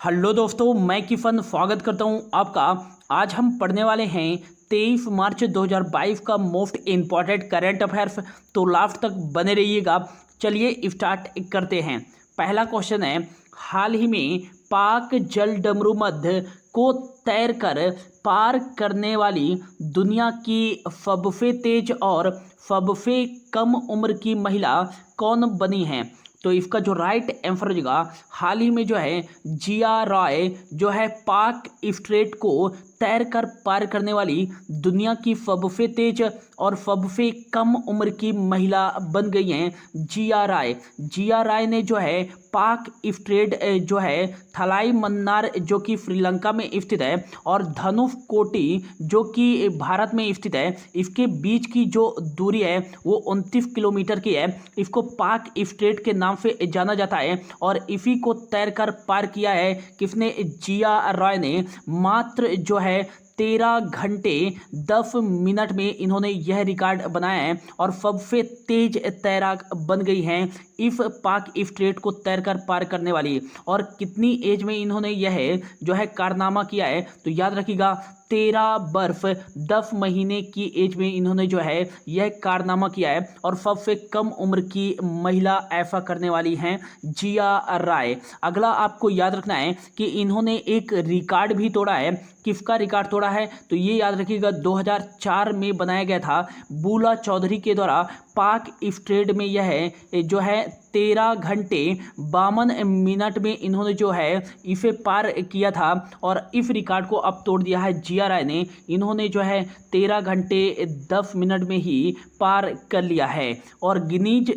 Hello दोस्तों, मैं किफन स्वागत करता हूं आपका। आज हम पढ़ने वाले हैं 23 मार्च 2022 का मोस्ट इम्पॉर्टेंट करंट अफेयर्स। तो लास्ट तक बने रहिएगा। चलिए स्टार्ट करते हैं। पहला क्वेश्चन है, हाल ही में पाक जल डमरू मध्य को तैरकर पार करने वाली दुनिया की सबसे तेज और सबसे कम उम्र की महिला कौन बनी है? तो इसका जो राइट आंसर हो जाएगा, हाल ही में जो है जिया रॉय जो है पाक स्ट्रेट को तैरकर पार करने वाली दुनिया की सबसे तेज और सबसे कम उम्र की महिला बन गई हैं जिया राय। जिया राय ने जो है पाक स्ट्रेट जो है थलाई मन्नार जो कि श्रीलंका में स्थित है और धनुषकोटी जो कि भारत में स्थित है, इसके बीच की जो दूरी है वो 29 किलोमीटर की है। इसको पाक स्ट्रेट के नाम से जाना जाता है और इसी को तैरकर पार किया है किसने? जिया रॉय ने। मात्र जो है 13 घंटे 10 मिनट में इन्होंने यह रिकॉर्ड बनाया है और सबसे तेज तैराक बन गई हैं इस पाक स्ट्रेट को तैरकर पार करने वाली। और कितनी एज में इन्होंने यह जो है कारनामा किया है? तो याद रखिएगा, 13 बर्फ 10 महीने की एज में इन्होंने जो है यह कारनामा किया है और सबसे कम उम्र की महिला ऐसा करने वाली हैं जिया राय। अगला आपको याद रखना है कि इन्होंने एक रिकॉर्ड भी तोड़ा है। किसका रिकॉर्ड तोड़ा है? तो ये याद रखिएगा, 2004 में बनाया गया था बूला चौधरी के द्वारा। पाक स्ट्रेट में यह जो है 13 घंटे 52 मिनट में इन्होंने जो है इसे पार किया था और इस रिकॉर्ड को अब तोड़ दिया है जिया राय ने। इन्होंने जो है 13 घंटे 10 मिनट में ही पार कर लिया है और Guinness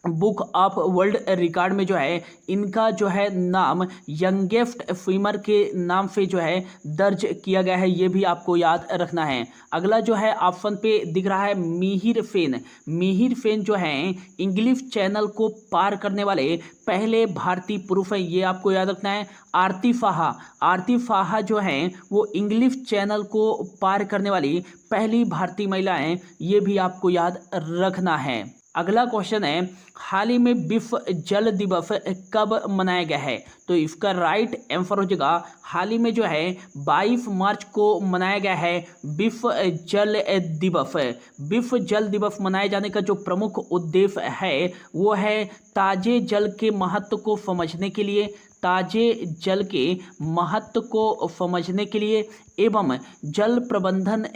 book of world record में जो है इनका जो है नाम यंगेस्ट स्विमर के नाम से जो है दर्ज किया गया है। ये भी आपको याद रखना है। अगला जो है ऑप्शन पे दिख रहा है मिहिर फेन। मिहिर फेन जो है इंग्लिश चैनल को पार करने वाले पहले भारतीय पुरुष हैं, ये आपको याद रखना है। आरती फाहा, आरती फाहा जो हैं वो इंग्लिश चैनल को पार करने वाली पहली भारतीय महिला हैं, ये भी आपको याद रखना है। अगला क्वेश्चन है, हाल ही में विश्व जल दिवस कब मनाया गया है? तो इसका राइट आंसर हो जाएगा, हाल ही में जो है 22 मार्च को मनाया गया है विश्व जल दिवस। विश्व जल दिवस मनाए जाने का जो प्रमुख उद्देश्य है वो है ताजे जल के महत्व को समझने के लिए, ताजे जल के महत्व को समझने के लिए एवं जल प्रबंधन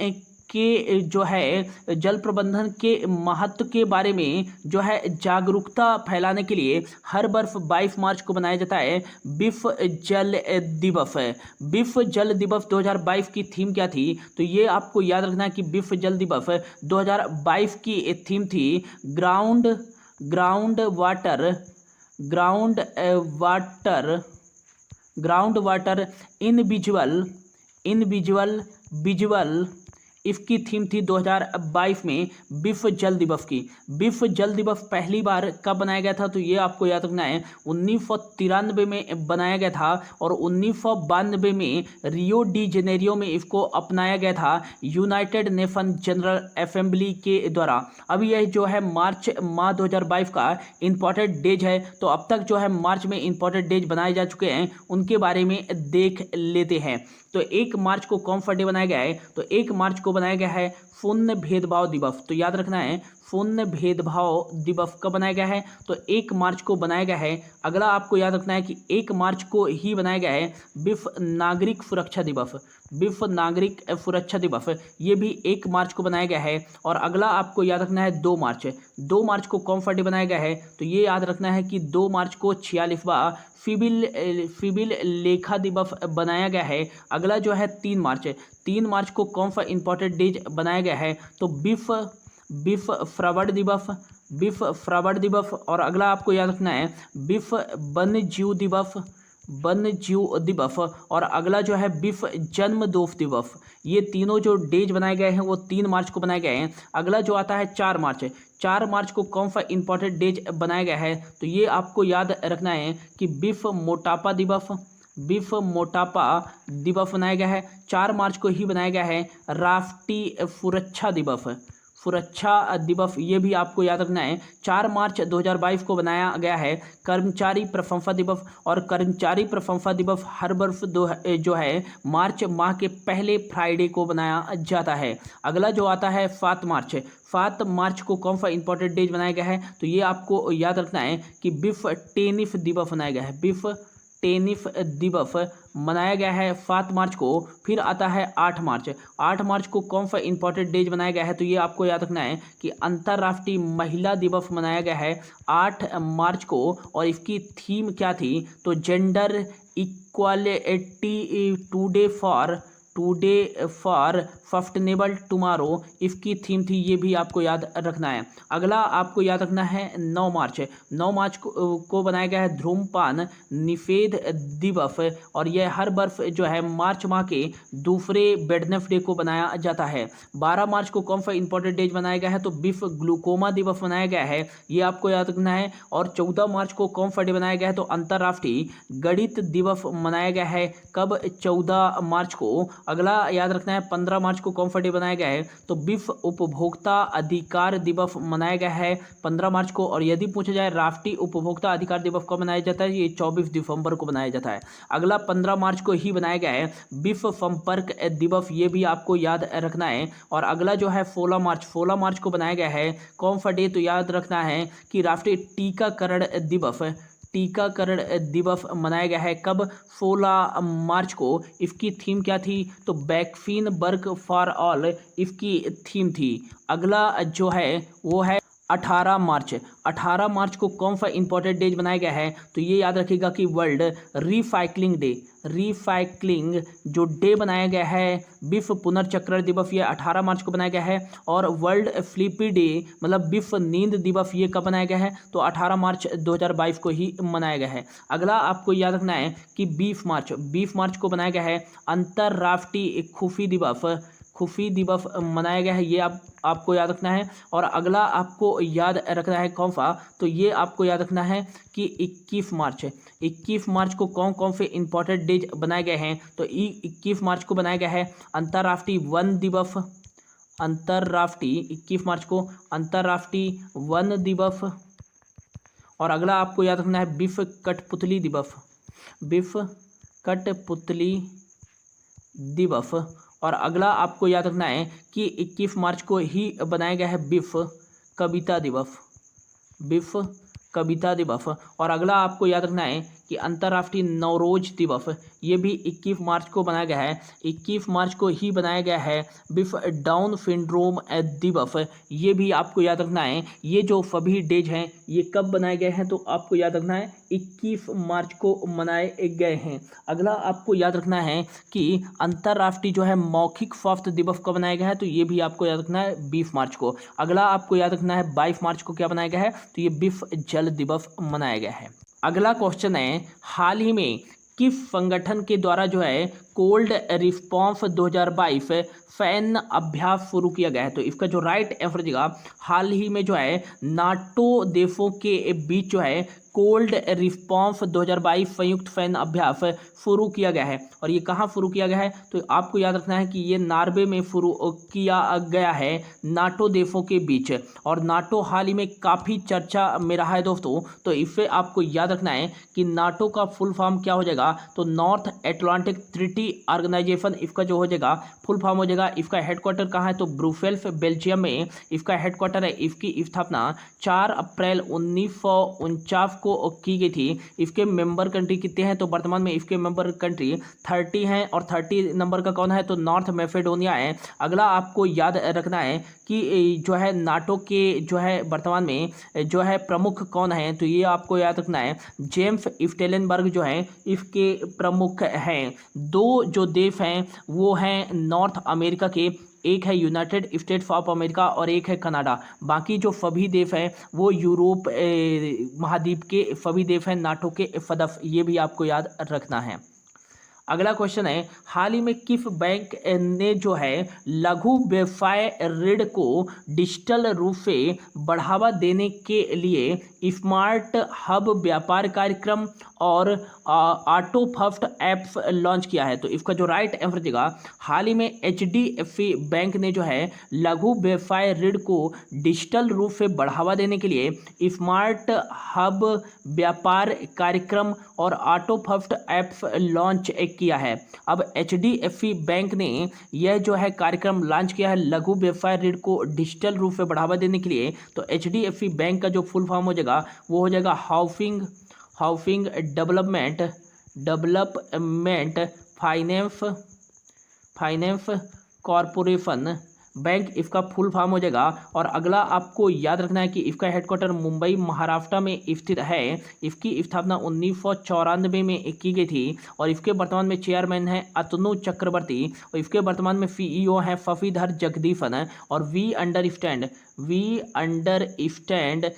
के जो है जल प्रबंधन के महत्व के बारे में जो है जागरूकता फैलाने के लिए हर वर्ष 22 मार्च को मनाया जाता है विश्व जल दिवस। विश्व जल दिवस 2022 की थीम क्या थी? तो ये आपको याद रखना है कि विश्व जल दिवस 2022 की थीम थी ग्राउंड वाटर इन विजुअल इसकी थीम थी 2022 में विश्व जल दिवस की। विश्व जल दिवस पहली बार कब बनाया गया था? तो ये आपको याद रखना है 1993 में बनाया गया था और 1992 में रियो डी जेनेरियो में इसको अपनाया गया था यूनाइटेड नेशन जनरल असेंबली के द्वारा। अब यह जो है मार्च माह 2022 का इंपॉर्टेंट डेज है। तो अब तक जो है मार्च में इंपॉर्टेंट डेज बनाए जा चुके हैं, उनके बारे में देख लेते हैं। तो 1 मार्च को कौन सा डे बनाया गया है? तो 1 मार्च को बनाया गया है शून्य भेदभाव दिवस। तो याद रखना है शून्य भेदभाव दिवस कब बनाया गया है? तो 1 मार्च को बनाया गया है। अगला आपको याद रखना है कि 1 मार्च को ही बनाया गया है विश्व नागरिक सुरक्षा दिवस। विश्व नागरिक सुरक्षा दिवस ये भी 1 मार्च को बनाया गया है। और अगला आपको याद रखना है 2 मार्च। 2 मार्च को कौन सा डे बनाया गया है? तो ये याद रखना है कि 2 मार्च को 46वां सिविल लेखा दिवस बनाया गया है। अगला जो है 3 मार्च को कौन सा इंपॉर्टेंट डेज बनाया गया है? तो विश्व फ्रावर्ड दिवस। और अगला आपको याद रखना है विश्व वन्य जीव दिवस। और अगला जो है विश्व जन्म दोष दिवस। ये तीनों जो डेज बनाए गए हैं वो 3 मार्च को बनाए गए हैं। अगला जो आता है 4 मार्च। 4 मार्च को कौन सा इंपॉर्टेंट डेज बनाया गया है? तो ये आपको याद रखना है कि विश्व मोटापा दिवस बनाया गया है। 4 मार्च को ही बनाया गया है राष्ट्रीय सुरक्षा सुरक्षा दिवस ये भी आपको याद रखना है। 4 मार्च 2022 को बनाया गया है कर्मचारी प्रशंसा दिवस, और कर्मचारी प्रशंसा दिवस हर वर्ष जो है मार्च माह के पहले फ्राइडे को बनाया जाता है। अगला जो आता है 7 मार्च को कौन सा इंपॉर्टेंट डेज बनाया गया है, तो ये आपको याद रखना है कि विश्व टेनिस दिवस मनाया गया है। विश्व टेनिस दिवस मनाया गया है 7 मार्च को। फिर आता है 8 मार्च को कौन सा इंपॉर्टेंट डेज बनाया गया है, तो ये आपको याद रखना है कि अंतर्राष्ट्रीय महिला दिवस मनाया गया है 8 मार्च को। और इसकी थीम क्या थी, तो gender equality today for sustainable tomorrow इसकी थीम थी, ये भी आपको याद रखना है। अगला आपको याद रखना है 9 मार्च को बनाया गया है धूम्रपान निषेध दिवस, और यह हर वर्ष जो है मार्च माह के दूसरे वेडनेसडे को बनाया जाता है। 12 मार्च को कौन सा इंपॉर्टेंट डेज बनाया गया है, तो विश्व ग्लूकोमा दिवस मनाया गया है, ये आपको याद रखना है। और 14 मार्च को कौन सा डे बनाया गया है, तो अंतर्राष्ट्रीय गणित दिवस मनाया गया है। कब, 14 मार्च को। अगला याद रखना है 15 मार्च को कौन सा डे बनाया गया है, तो विश्व उपभोक्ता अधिकार दिवस मनाया गया है 15 मार्च को। और यदि पूछा जाए राष्ट्रीय उपभोक्ता अधिकार दिवस कब मनाया जाता है, ये 24 दिसंबर को मनाया जाता है। अगला 15 मार्च को ही बनाया गया है विश्व संपर्क दिवस, ये भी आपको याद रखना है। और अगला जो है 16 मार्च को बनाया गया है कौन सा डे, तो याद रखना है कि राष्ट्रीय टीकाकरण दिवस मनाया गया है। कब, 16 मार्च को। इसकी थीम क्या थी, तो वैक्सीन वर्क फॉर ऑल इसकी थीम थी। अगला जो है वो है 18 मार्च को कौन सा इंपॉर्टेंट डेज बनाया गया है, तो ये याद रखिएगा कि वर्ल्ड रिसाइक्लिंग जो डे बनाया गया है, विश्व पुनर्चक्रण दिवस, ये 18 मार्च को बनाया गया है। और वर्ल्ड स्लीपी डे मतलब विश्व नींद दिवस, ये कब बनाया गया है, तो 18 मार्च 2022 को ही मनाया गया है। अगला आपको याद रखना है कि 20 मार्च को बनाया गया है अंतर्राष्ट्रीय खुफी दिवस मनाया गया है, ये आपको याद रखना है। और अगला आपको याद रखना है कौन सा, तो ये आपको याद रखना है कि 21 मार्च को कौन से इंपॉर्टेंट डेज बनाए गए हैं, तो 21 मार्च को बनाया गया है अंतर्राष्ट्रीय वन दिवस। 21 मार्च को अंतर्राष्ट्रीय वन दिवस। और अगला आपको याद रखना है विश्व कठपुतली दिवस। और अगला आपको याद रखना है कि 21 मार्च को ही बनाया गया है विश्व कविता दिवस। और अगला आपको याद रखना है कि अंतर्राष्ट्रीय नवरोज दिवस, ये भी 21 मार्च को बनाया गया है। 21 मार्च को ही बनाया गया है विश्व डाउन सिंड्रोम दिवस, ये भी आपको याद रखना है। ये जो सभी डेज हैं ये कब बनाए गए हैं, तो आपको याद रखना है 21 मार्च को मनाए गए हैं। अगला आपको याद रखना है कि अंतर्राष्ट्रीय जो है मौखिक स्वास्थ्य दिवस कब बनाया गया है, तो ये भी आपको याद रखना है 20 मार्च को। अगला आपको याद रखना है 22 मार्च को क्या बनाया गया है, तो ये विश्व जल दिवस मनाया गया है। अगला क्वेश्चन है, हाल ही में किस संगठन के द्वारा जो है कोल्ड रिस्पॉन्स 2022 फैन अभ्यास शुरू किया गया है, तो इसका जो राइट आंसर देगा, हाल ही में जो है नाटो देशों के बीच जो है कोल्ड रिस्पॉन्स 2022 संयुक्त फैन अभ्यास शुरू किया गया है। और ये कहाँ शुरू किया गया है, तो आपको याद रखना है कि ये नॉर्वे में शुरू किया गया है नाटो देशों के बीच। और नाटो हाल ही में काफ़ी चर्चा में रहा है दोस्तों, तो इससे आपको याद रखना है कि नाटो का फुल फॉर्म क्या हो जाएगा, तो नॉर्थ एटलांटिक ट्रीटी ऑर्गेनाइजेशन इसका जो हो जाएगा फुल फॉर्म हो जाएगा। इसका हेडक्वार्टर कहाँ है, तो ब्रुसेल्स बेल्जियम में इसका हेडक्वार्टर है। इसकी स्थापना 4 अप्रैल 1949 को की गई थी। इसके मेंबर कंट्री कितने हैं, तो वर्तमान में इसके मेंबर कंट्री 30 हैं, और 30 नंबर का कौन है, तो नॉर्थ मैसेडोनिया है। अगला आपको याद रखना है कि जो है नाटो के जो है वर्तमान में जो है प्रमुख कौन है, तो ये आपको याद रखना है जेम्स स्टेलनबर्ग जो है इसके प्रमुख हैं। 2 जो देश हैं वो हैं नॉर्थ अमेरिका के, एक है यूनाइटेड स्टेट्स ऑफ अमेरिका और एक है कनाडा। बाकी जो सभी देश हैं वो यूरोप महाद्वीप के सभी देश हैं नाटो के सदस्य, ये भी आपको याद रखना है। अगला क्वेश्चन है, हाल ही में किस बैंक ने जो है लघु व्यवसाय ऋण को डिजिटल रूप से बढ़ावा देने के लिए स्मार्ट हब व्यापार कार्यक्रम और ऑटो फर्स्ट ऐप्स लॉन्च किया है? तो इसका जो राइट आंसर देगा, हाल ही में एचडीएफसी बैंक ने जो है लघु व्यवसाय ऋण को डिजिटल रूप से बढ़ावा देने के लिए स्मार्ट हब व्यापार कार्यक्रम और ऑटो फर्स्ट ऐप्स लॉन्च किया है। अब एचडीएफसी बैंक ने यह जो है कार्यक्रम लॉन्च किया है लघु व्यवसाय ऋण को डिजिटल रूप से बढ़ावा देने के लिए। तो एचडीएफसी बैंक का जो फुल फॉर्म हो जाएगा वो हो जाएगा housing development finance corporation bank, इसका फुल फॉर्म हो जाएगा। और अगला आपको याद रखना है कि इसका हेडक्वार्टर मुंबई महाराष्ट्र में स्थित है। इसकी स्थापना 1994 में की गई थी और इसके वर्तमान में चेयरमैन है अतनु चक्रवर्ती और इसके वर्तमान में सीईओ है फफीधर जगदीशन। और वी अंडरस्टैंड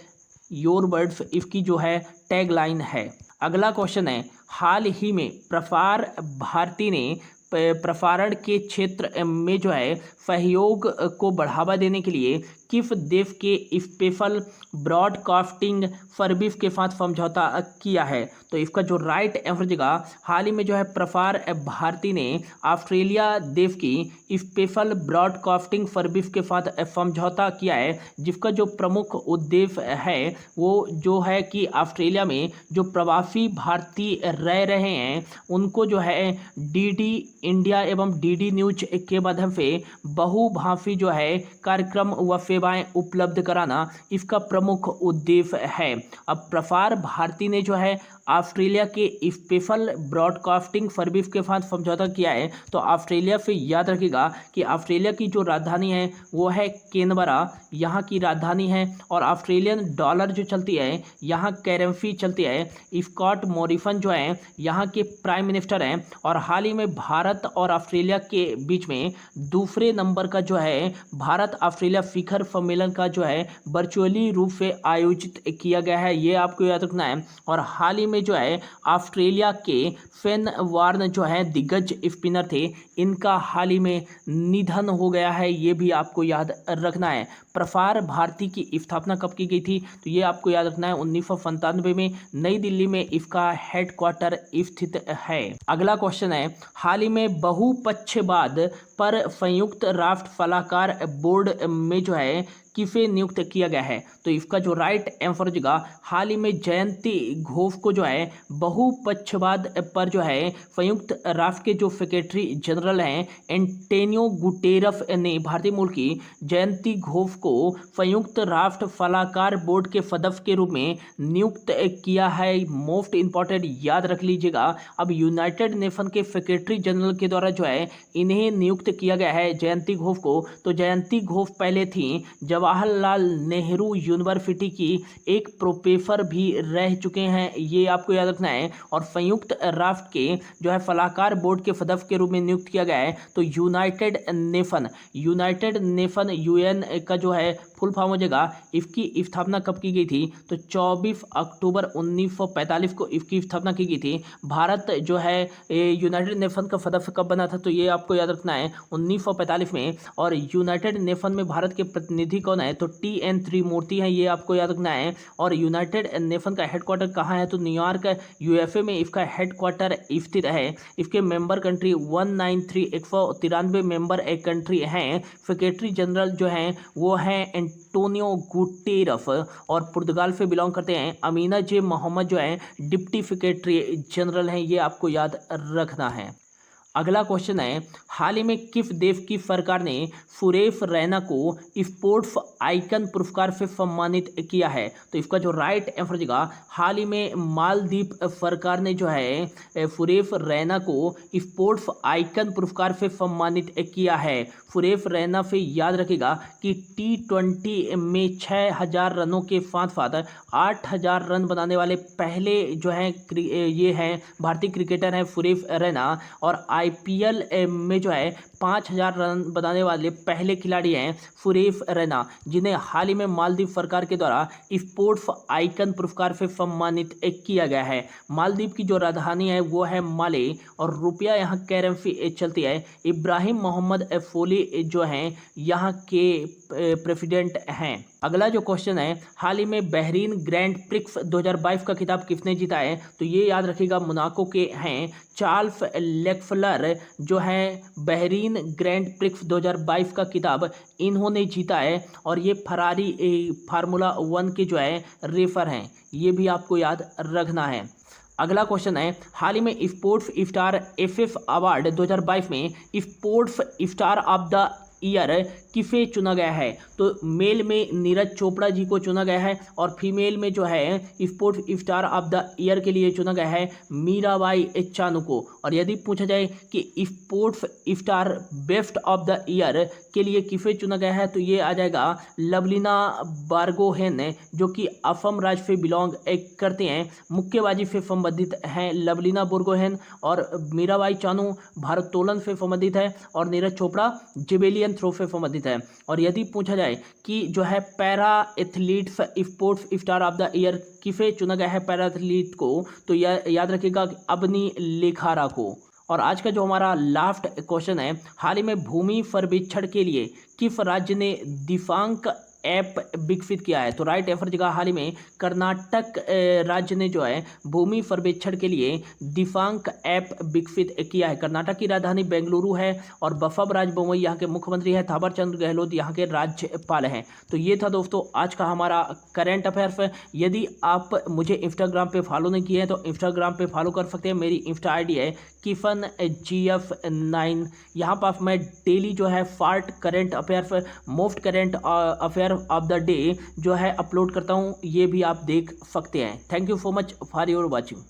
योर वर्ड्स इसकी जो है टैगलाइन है। अगला क्वेश्चन है, हाल ही में प्रसार भारती ने प्रसारण के क्षेत्र में जो है सहयोग को बढ़ावा देने के लिए किस देश के स्पेशल ब्रॉडकास्टिंग सर्विस के साथ समझौता किया है? तो इसका जो राइट आंसर देगा, हाल ही में जो है प्रसार भारती ने ऑस्ट्रेलिया देश की स्पेशल ब्रॉडकास्टिंग सर्विस के साथ समझौता किया है, जिसका जो प्रमुख उद्देश्य है वो जो है कि ऑस्ट्रेलिया में जो प्रवासी भारतीय रह रहे हैं उनको जो है डीडी इंडिया एवं डीडी न्यूज के माध्यम से बहुभाषी जो है कार्यक्रम व सेवाएं उपलब्ध कराना इसका प्रमुख उद्देश्य है। अब प्रसार भारती ने जो है ऑस्ट्रेलिया के स्पेशल ब्रॉडकास्टिंग सर्विस के साथ समझौता किया है। तो ऑस्ट्रेलिया से याद रखिएगा कि ऑस्ट्रेलिया की जो राजधानी है वो है कैनबरा, यहाँ की राजधानी है। और ऑस्ट्रेलियन डॉलर जो चलती है, यहाँ करेंसी चलती है। स्कॉट मॉरिसन जो है यहाँ के प्राइम मिनिस्टर हैं। और हाल ही में भारत और ऑस्ट्रेलिया के बीच में दूसरे नंबर का जो है भारत ऑस्ट्रेलिया शिखर सम्मेलन का जो है वर्चुअली रूप से आयोजित किया गया है, ये आपको याद रखना है। और हाल ही में जो है ऑस्ट्रेलिया के फेन वार्न जो है दिग्गज स्पिनर थे, इनका हाल ही में निधन हो गया है, ये भी आपको याद रखना है। प्रसार भारती की स्थापना कब की गई थी? तो ये आपको याद रखना है 1997 में नई दिल्ली में इसका हेडक्वार्टर स्थित है। अगला क्वेश्चन है, हाल ही में बहुपक्षवाद पर संयुक्त राष्ट्र सलाहकार बोर्ड में जो है किसे नियुक्त किया गया है? तो इसका जो राइट आंसर होगा, हाल ही में जयंती घोष को जो है बहुपक्षवाद पर जो है संयुक्त राष्ट्र के जो सेक्रेटरी जनरल हैं एंटोनियो गुटेरस ने भारतीय मूल की जयंती घोष को संयुक्त राष्ट्र सलाहकार बोर्ड के सदस्य के रूप में नियुक्त किया है। मोस्ट इंपॉर्टेंट याद रख लीजिएगा। अब यूनाइटेड नेशन के सेक्रेटरी जनरल के द्वारा जो है इन्हें नियुक्त किया गया है जयंती घोष को। तो जयंती घोष पहले थी जवाहरलाल नेहरू यूनिवर्सिटी की एक प्रोफेसर भी रह चुके हैं, ये आपको याद रखना है। और संयुक्त राष्ट्र के जो है सलाहकार बोर्ड के सदस्य के रूप में नियुक्त किया गया है। तो यूनाइटेड नेशन यूएन का जो है फुल फॉर्म हो जाएगा। इसकी स्थापना कब की गई थी? तो 24 अक्टूबर 1945 को इसकी स्थापना की गई थी। भारत जो है यूनाइटेड नेशन का सदस्य कब बना था? तो ये आपको याद रखना है 1945 में। और यूनाइटेड नेशन में भारत के प्रतिनिधि कौन है? तो TN त्रिमूर्ति हैं, ये आपको याद रखना है। और यूनाइटेड नेशन का हेडक्वार्टर कहाँ है? तो न्यूयॉर्क USA में इसका हेडक्वार्टर स्थित है। इसके मेंबर कंट्री 193 मेंबर एक कंट्री हैं। सेक्रेटरी जनरल जो हैं वो हैं एंटोनियो गुटेरस और पुर्तगाल से बिलोंग करते हैं। अमीना जे मोहम्मद जो है डिप्टी सेक्रेटरी जनरल हैं, ये आपको याद रखना है। अगला क्वेश्चन है, हाल ही में किस देश की सरकार ने सुरेश रैना को स्पोर्ट्स आइकन पुरस्कार से सम्मानित किया है? तो इसका जो राइट आंसर होगा, हाल ही में मालदीव सरकार ने जो है सुरेश रैना को स्पोर्ट्स आइकन पुरस्कार से सम्मानित किया है। सुरेश रैना से याद रखेगा कि T20 में 6000 रनों के साथ साथ 8000 रन बनाने वाले पहले जो हैं ये हैं भारतीय क्रिकेटर हैं सुरेश रैना। और IPL में जो है 5000 रन बनाने वाले पहले खिलाड़ी हैं फुरेफ रैना, जिन्हें हाल ही में मालदीव सरकार के द्वारा स्पोर्ट्स आइकन पुरस्कार से सम्मानित किया गया है। मालदीव की जो राजधानी है वो है माले और रुपया यहाँ करेंसी चलती है। इब्राहिम मोहम्मद फोली जो हैं यहाँ के प्रेसिडेंट हैं। अगला जो क्वेश्चन है, हाल ही में बहरीन ग्रैंड प्रिक्स 2022 का खिताब किसने जीता है? तो ये याद रखिएगा मोनाको के हैं चार्ल्स लेक्फलर जो है बहरीन ग्रैंड प्रिक्स 2022 का खिताब इन्होंने जीता है और ये फरारी फार्मूला 1 के जो है रेफर हैं, ये भी आपको याद रखना है। अगला क्वेश्चन है, हाल ही में स्पोर्ट्स स्टार एफएफ अवार्ड 2022 में sports star of the year किसे चुना गया है? तो मेल में नीरज चोपड़ा जी को चुना गया है और फीमेल में जो है sports star of the year के लिए चुना गया है मीराबाई चानू को। और यदि पूछा जाए कि sports star best of the year के लिए किसे चुना गया है, तो ये आ जाएगा लवलीना बारगोहेन, जो कि असम राज्य से बिलोंग करते हैं, मुक्केबाजी से संबंधित हैं लवलीना बोरगोहेन, और मीराबाई चानू भारोत्तोलन से संबंधित है और नीरज चोपड़ा जेवेलियन थ्रो से संबंधित है। और यदि पूछा जाए कि जो है para athletes sports star of the year किसे चुना गया है पैरा एथलीट को, तो याद रखिएगा अबनी लेखारा को। और आज का जो हमारा लास्ट क्वेश्चन है, हाल ही में भूमि सर्वेक्षण के लिए किस राज्य ने दिव्यांग ऐप विकसित किया है? तो राइट आंसर जगह हाल ही में कर्नाटक राज्य ने जो है भूमि सर्वेक्षण के लिए दिव्यांग ऐप विकसित किया है। कर्नाटक की राजधानी बेंगलुरु है और बसवराज बोम्मई यहाँ के मुख्यमंत्री है, थावरचंद गहलोत यहाँ के राज्यपाल हैं। तो ये था दोस्तों आज का हमारा करंट अफेयर्स। यदि आप मुझे इंस्टाग्राम पे फॉलो नहीं किए हैं तो इंस्टाग्राम पे फॉलो कर सकते हैं। मेरी इंस्टा आईडी है KIFAN-GF9। यहाँ पर मैं डेली जो है फार्ट current affairs, most current affair of the day जो है अपलोड करता हूँ, ये भी आप देख सकते हैं। Thank you so much for your watching.